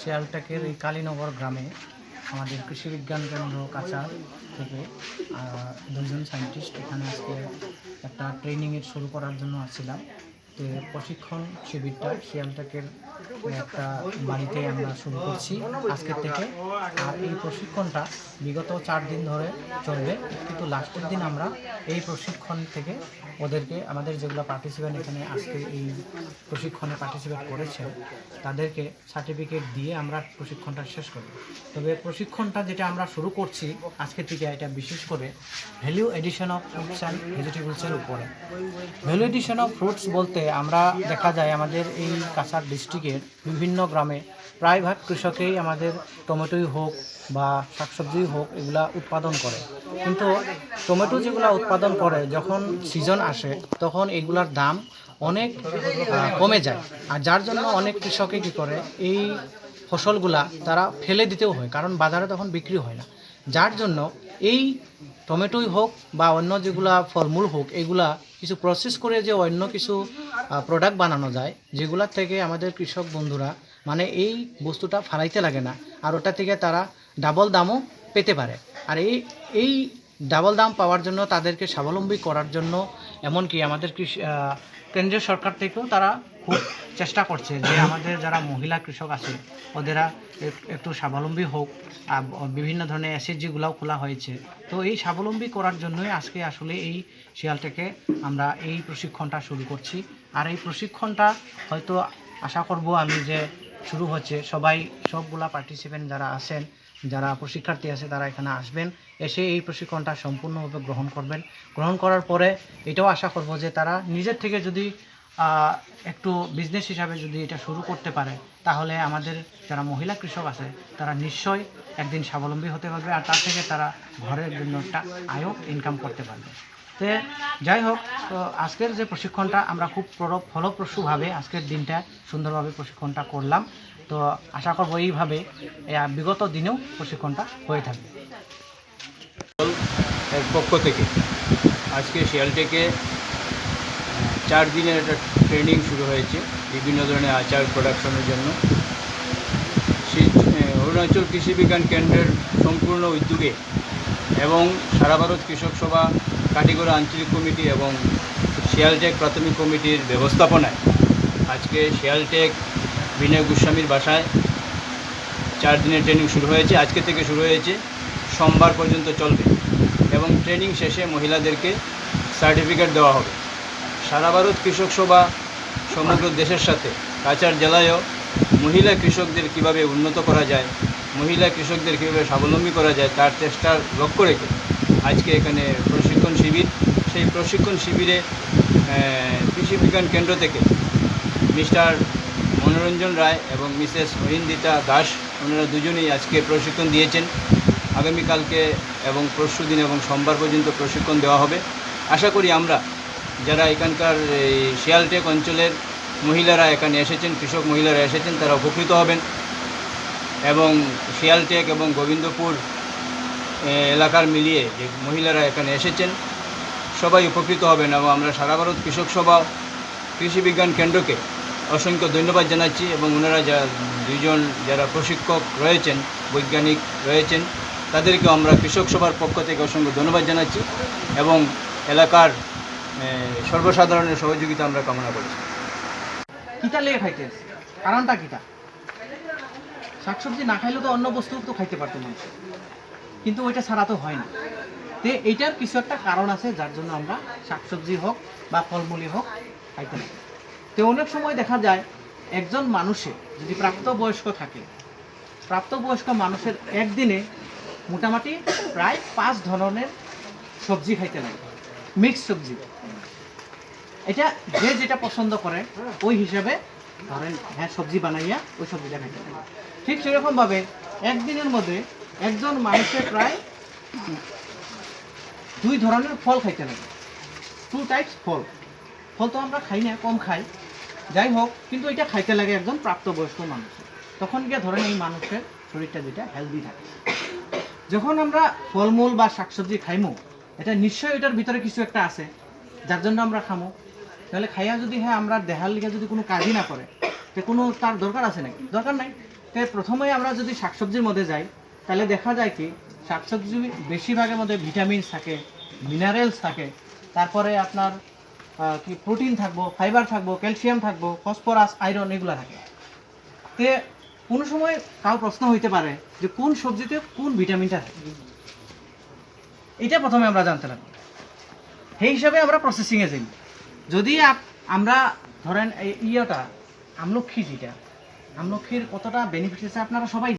শিয়ালটেকের এই কালীনগর গ্রামে আমাদের কৃষি বিজ্ঞান কেন্দ্র কাছাড় থেকে দুজন সায়েন্টিস্ট এখানে আজকে একটা ট্রেনিংয়ের শুরু করার জন্য আসছিলাম। তো প্রশিক্ষণ শিবিরটা শিয়ালটেকের একটা বাড়িতে আমরা শুরু করছি আজকের থেকে। আর এই প্রশিক্ষণটা বিগত 4 দিন ধরে চলবে, কিন্তু লাস্টের দিন আমরা এই প্রশিক্ষণ থেকে ওদেরকে আমাদের যেগুলো পার্টিসিপেন্ট এখানে আজকে এই প্রশিক্ষণে পার্টিসিপেট করেছেন তাদেরকে সার্টিফিকেট দিয়ে আমরা প্রশিক্ষণটা শেষ করব। তবে প্রশিক্ষণটা যেটা আমরা শুরু করছি আজকে থেকে, এটা বিশেষ করে value addition of fruits and ভেজিটেবলসের উপরে। ভ্যালু এডিশন অফ ফ্রুটস বলতে আমরা দেখা যায় আমাদের এই কাছাড় ডিস্ট্রিক্টের বিভিন্ন গ্রামে প্রায়ভাগ কৃষকেই আমাদের টমেটোই হোক বা শাকসবজিই হোক এগুলা উৎপাদন করে, কিন্তু টমেটো যেগুলো উৎপাদন করে যখন সিজন আসে তখন এগুলার দাম অনেক কমে যায়। আর যার জন্য অনেক কৃষকে কী করে, এই ফসলগুলা তারা ফেলে দিতেও হয়, কারণ বাজারে তখন বিক্রি হয় না। যার জন্য এই টমেটোই হোক বা অন্য যেগুলা ফলমূল হোক এগুলা কিছু প্রসেস করে যে অন্য কিছু প্রোডাক্ট বানানো যায়, যেগুলার থেকে আমাদের কৃষক বন্ধুরা মানে এই বস্তুটা ফালাইতে লাগে না, আর ওটা থেকে তারা ডাবল দামও পেতে পারে। আর এই ডাবল দাম পাওয়ার জন্য তাদেরকে স্বাবলম্বী করার জন্য এমনকি আমাদের কেন্দ্রীয় সরকার থেকেও তারা খুব চেষ্টা করছে যে আমাদের যারা মহিলা কৃষক আছে ওদেরা একটু স্বাবলম্বী হোক। বিভিন্ন ধরনের এসএইচজিগুলোও খোলা হয়েছে। তো এই স্বাবলম্বী করার জন্যই আজকে আসলে এই শিয়ালটেকে আমরা এই প্রশিক্ষণটা শুরু করছি। আর এই প্রশিক্ষণটা হয়তো আশা করব আমি যে শুরু হচ্ছে, সবগুলা পার্টিসিপেন্ট যারা আছেন, যারা প্রশিক্ষার্থী আছে তারা এখানে আসবেন, এসে এই প্রশিক্ষণটা সম্পূর্ণভাবে গ্রহণ করবেন। গ্রহণ করার পরে এটাও আশা করব যে তারা নিজের থেকে যদি একটু বিজনেস হিসাবে যদি এটা শুরু করতে পারে, তাহলে আমাদের যারা মহিলা কৃষক আছে তারা নিশ্চয়ই একদিন স্বাবলম্বী হতে পারবে, আর তার থেকে তারা ঘরের জন্য একটা আয়ও ইনকাম করতে পারবে। তো যাই হোক, তো আজকের যে প্রশিক্ষণটা আমরা খুব ফলপ্রসূভাবে আজকের দিনটা সুন্দরভাবে প্রশিক্ষণটা করলাম। তো আশা করব এইভাবে বিগত দিনেও প্রশিক্ষণটা হয়ে থাকবে। এর পক্ষ থেকে আজকে শিয়ালটেকে 4 দিনের একটা ট্রেনিং শুরু হয়েছে বিভিন্ন ধরনের আচার প্রোডাকশনের জন্য। অরুণাচল কৃষি বিজ্ঞান কেন্দ্রের সম্পূর্ণ উদ্যোগে এবং সারা ভারত কৃষক সভা, কাটিগড়া আঞ্চলিক কমিটি এবং শিয়ালটেক প্রাথমিক কমিটির ব্যবস্থাপনায় আজকে শিয়ালটেক বিনয় গোস্বামীর বাসায় 4 দিনের ট্রেনিং শুরু হয়েছে। আজকে থেকে শুরু হয়েছে, সোমবার পর্যন্ত চলবে এবং ট্রেনিং শেষে মহিলাদেরকে সার্টিফিকেট দেওয়া হবে। সারা ভারত কৃষক সভা সমগ্র দেশের সাথে কাছাড় জেলায়ও মহিলা কৃষকদের কিভাবে উন্নত করা যায়, মহিলা কৃষকদের কীভাবে স্বাবলম্বী করা যায় তার চেষ্টার লক্ষ্য রেখে আজকে এখানে প্রশিক্ষণ শিবির। সেই প্রশিক্ষণ শিবিরে কৃষি বিজ্ঞান কেন্দ্র থেকে মিস্টার মনোরঞ্জন রায় এবং মিসেস অরিন্দিতা দাস, ওনারা দুজনেই আজকে প্রশিক্ষণ দিয়েছেন। আগামীকালকে এবং পরশু দিন এবং সোমবার পর্যন্ত প্রশিক্ষণ দেওয়া হবে। আশা করি আমরা যারা এখানকার এই শিয়ালটেক অঞ্চলের মহিলারা এখানে এসেছেন, কৃষক মহিলারা এসেছেন, তারা উপকৃত হবেন এবং শিয়ালটেক এবং গোবিন্দপুর এলাকার মিলিয়ে যে মহিলারা এখানে এসেছেন সবাই উপকৃত হবেন। এবং আমরা সারা ভারত কৃষক সভা কৃষি বিজ্ঞান কেন্দ্রকে অসংখ্য ধন্যবাদ জানাচ্ছি এবং ওনারা দুজন যারা প্রশিক্ষক রয়েছেন, বৈজ্ঞানিক রয়েছেন, তাদেরকে আমরা কৃষক সভার পক্ষ থেকে অসংখ্য ধন্যবাদ জানাচ্ছি এবং এলাকার সর্বসাধারণের সহযোগিতা আমরা কামনা করছি। কিটা লেগে খাইতে কারণটা কিটা? শাকসবজি না খাইলে তো অন্য বস্তু তো খাইতে পারতো মানুষ, কিন্তু ওইটা ছাড়া তো হয় না। তো এইটার কিছু একটা কারণ আছে যার জন্য আমরা শাকসবজি হোক বা ফলমূলই হোক খাইতে পারি। তো অনেক সময় দেখা যায় একজন মানুষের যদি প্রাপ্তবয়স্ক থাকে, প্রাপ্তবয়স্ক মানুষের একদিনে মোটামুটি প্রায় 5 ধরনের সবজি খাইতে লাগে, মিক্সড সবজি। এটা যে যেটা পছন্দ করে ওই হিসাবে ধরেন হ্যাঁ সবজি বানাইয়া ওই সবজিটা খাইতে লাগে। ঠিক সেরকমভাবে একদিনের মধ্যে একজন মানুষের প্রায় 2 ধরনের ফল খাইতে লাগে, 2 টাইপস ফল। ফল তো আমরা খাই না, কম খাই, যাই হোক, কিন্তু এটা খাইতে লাগে একজন প্রাপ্তবয়স্ক মানুষের। তখন গিয়ে ধরেন এই মানুষের শরীরটা যেটা হেলদি থাকে। যখন আমরা ফলমূল বা শাকসবজি খাইমো, এটা নিশ্চয়ই এটার ভিতরে কিছু একটা আছে যার জন্য আমরা খামো। তাহলে খাইয়া যদি হ্যাঁ আমরা দেহার লিগে যদি কোনো কাজই না করে, তো কোনো তার দরকার আছে নাকি? দরকার নাই। তো প্রথমেই আমরা যদি শাকসবজির মধ্যে যাই তাহলে দেখা যায় কি শাকসবজি বেশিরভাগের মধ্যে ভিটামিনস থাকে, মিনারেলস থাকে, তারপরে আপনার কি প্রোটিন থাকবো, ফাইবার থাকবো, ক্যালসিয়াম থাকবো, ফসফরাস, আয়রন এগুলো থাকে। তে কোনো সময় কারো প্রশ্ন হইতে পারে যে কোন সবজিতে কোন ভিটামিনটা থাকে, এটা প্রথমে আমরা জানতে লাগবো। সেই হিসাবে আমরা প্রসেসিংয়ে যাই। যদি আমরা ধরেন এই আমলক্ষী, যেটা আমলক্ষীর কতটা বেনিফিট আছে আপনারা সবাই